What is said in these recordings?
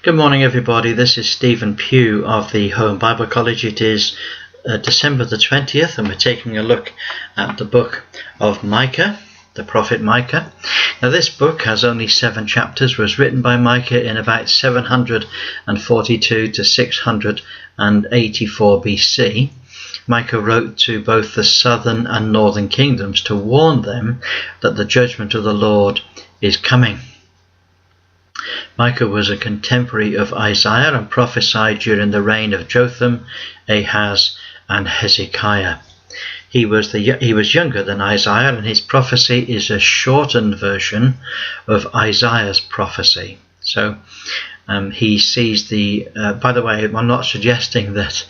Good morning, everybody. This is Stephen Pugh of the Home Bible College. It is December the 20th, and we're taking a look at the book of Micah, the prophet Micah. Now, this book has only 7 chapters, was written by Micah in about 742 to 684 BC. Micah wrote to both the southern and northern kingdoms to warn them that the judgment of the Lord is coming. Micah was a contemporary of Isaiah and prophesied during the reign of Jotham, Ahaz, and Hezekiah. He was younger than Isaiah, and his prophecy is a shortened version of Isaiah's prophecy. So he sees by the way, I'm not suggesting that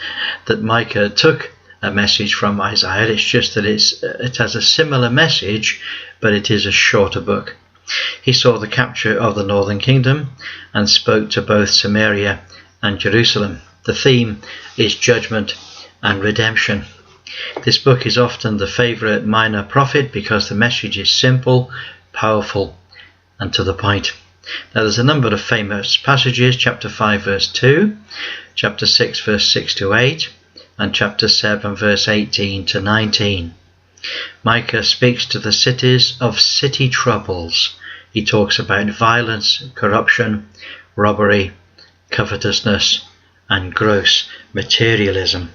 Micah took a message from Isaiah. It's just that it has a similar message, but it is a shorter book. He saw the capture of the northern kingdom and spoke to both Samaria and Jerusalem. The theme is judgment and redemption. This book is often the favourite minor prophet because the message is simple, powerful, and to the point. Now, there's a number of famous passages: chapter 5 verse 2, chapter 6 verse 6 to 8, and chapter 7 verse 18 to 19. Micah speaks to the cities of city troubles. He talks about violence, corruption, robbery, covetousness, and gross materialism.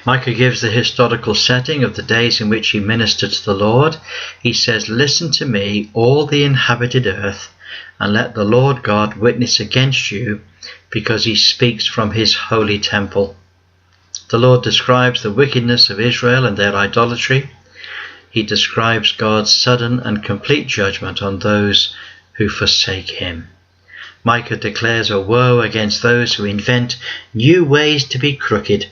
Micah gives the historical setting of the days in which he ministered to the Lord. He says, "Listen to me, all the inhabited earth, and let the Lord God witness against you, because he speaks from his holy temple." The Lord describes the wickedness of Israel and their idolatry. He describes God's sudden and complete judgment on those who forsake him. Micah declares a woe against those who invent new ways to be crooked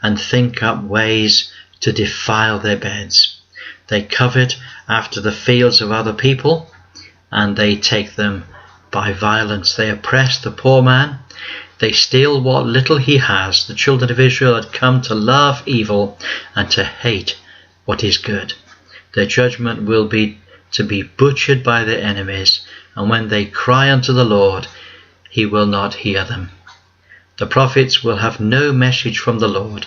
and think up ways to defile their beds. They covet after the fields of other people, and they take them by violence. They oppress the poor man. They steal what little he has. The children of Israel had come to love evil and to hate what is good. Their judgment will be to be butchered by their enemies, and when they cry unto the Lord, he will not hear them. The prophets will have no message from the Lord.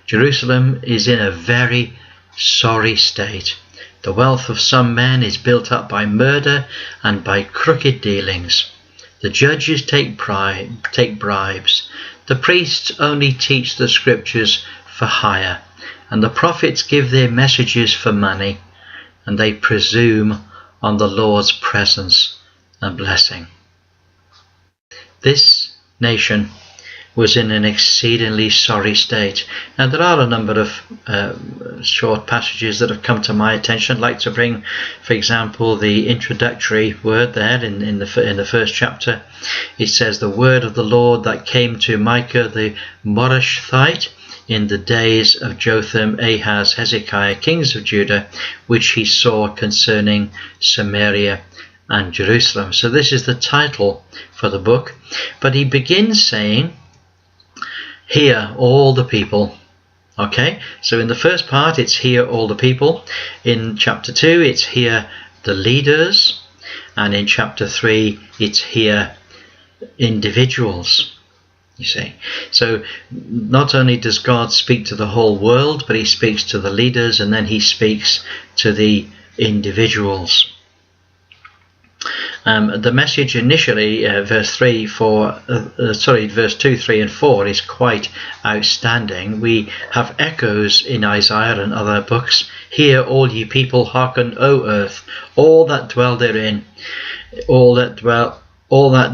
Jerusalem is in a very sorry state. The wealth of some men is built up by murder and by crooked dealings. The judges take bribes. The priests only teach the scriptures for hire, and the prophets give their messages for money, and they presume on the Lord's presence and blessing. This nation was in an exceedingly sorry state. Now, there are a number of short passages that have come to my attention. I'd like to bring, for example, the introductory word there in the first chapter. It says, "The word of the Lord that came to Micah the Morashthite in the days of Jotham, Ahaz, Hezekiah, kings of Judah, which he saw concerning Samaria and Jerusalem." So this is the title for the book. But he begins saying, "Hear all the people." Okay, so in the first part it's "Hear all the people." In chapter 2 it's "Hear the leaders." And in chapter 3 it's "Hear individuals." You see, so not only does God speak to the whole world, but he speaks to the leaders, and then he speaks to the individuals. The message initially, verse 2, 3 and 4 is quite outstanding. We have echoes in Isaiah and other books. "Hear all ye people, hearken, O earth, all that dwell therein, all that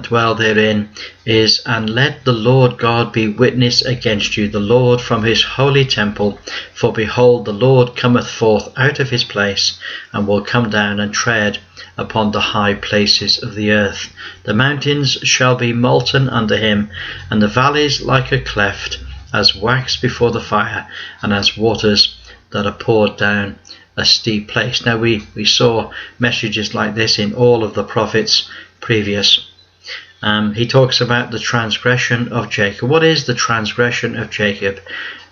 dwell therein is, and let the Lord God be witness against you, the Lord from his holy temple. For behold, the Lord cometh forth out of his place, and will come down and tread upon the high places of the earth. The mountains shall be molten under him, and the valleys like a cleft, as wax before the fire, and as waters that are poured down a steep place." Now, we saw messages like this in all of the prophets previous. He talks about the transgression of Jacob. What is the transgression of Jacob?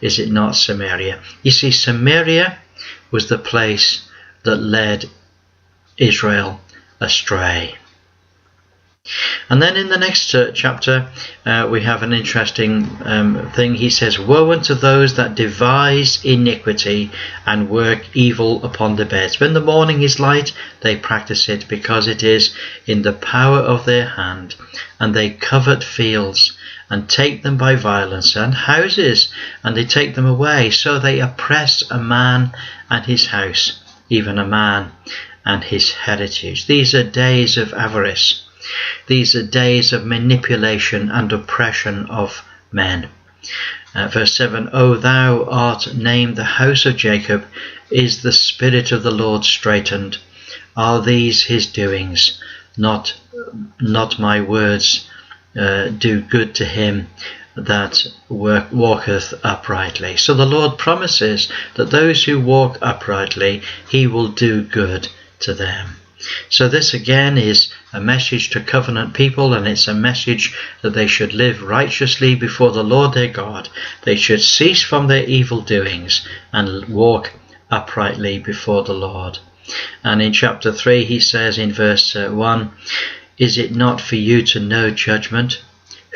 Is it not Samaria? You see, Samaria was the place that led Israel astray. And then in the next chapter, we have an interesting thing. He says, "Woe unto those that devise iniquity and work evil upon the beds. When the morning is light, they practice it, because it is in the power of their hand. And they covet fields, and take them by violence, and houses, and they take them away. So they oppress a man and his house, even a man and his heritage." These are days of avarice. These are days of manipulation and oppression of men. Verse 7, "O thou art named the house of Jacob, is the spirit of the Lord straitened? Are these his doings? Not my words do good to him that walketh uprightly." So the Lord promises that those who walk uprightly, he will do good to them. So this again is a message to covenant people, and it's a message that they should live righteously before the Lord their God. They should cease from their evil doings and walk uprightly before the Lord. And in chapter 3 he says in verse 1, "Is it not for you to know judgment,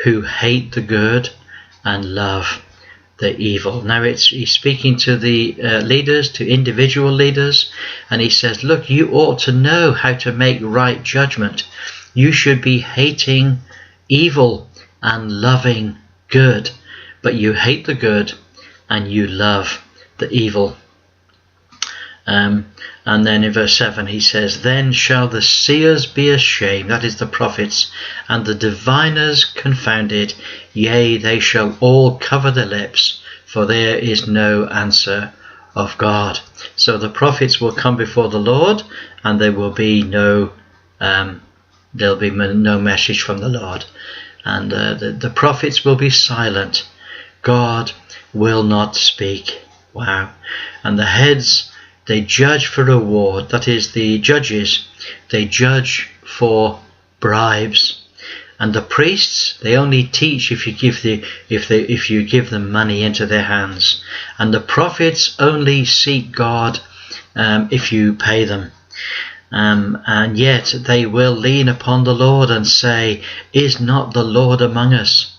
who hate the good and love the evil?" Now he's speaking to the leaders, to individual leaders, and he says, look, you ought to know how to make right judgment. You should be hating evil and loving good, but you hate the good and you love the evil. And then in verse 7 he says, "Then shall the seers be ashamed," that is the prophets, "and the diviners confounded, yea, they shall all cover their lips, for there is no answer of God." So the prophets will come before the Lord, and there will be no message from the Lord, and the prophets will be silent. God will not speak. Wow. And the heads, they judge for reward. That is, the judges, they judge for bribes. And the priests, they only teach if you give them money into their hands. And the prophets only seek God if you pay them. And yet they will lean upon the Lord and say, "Is not the Lord among us?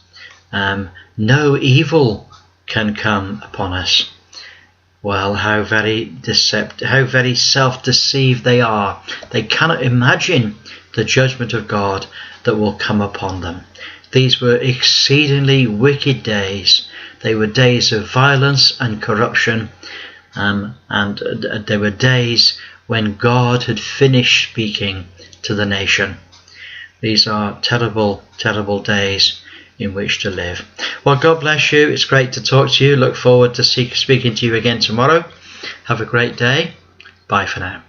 No evil can come upon us." Well, how very self-deceived they are. They cannot imagine the judgment of God that will come upon them. These were exceedingly wicked days. They were days of violence and corruption, and they were days when God had finished speaking to the nation. These are terrible, terrible days in which to live. Well, God bless you. It's great to talk to you. Look forward to speaking to you again tomorrow. Have a great day. Bye for now.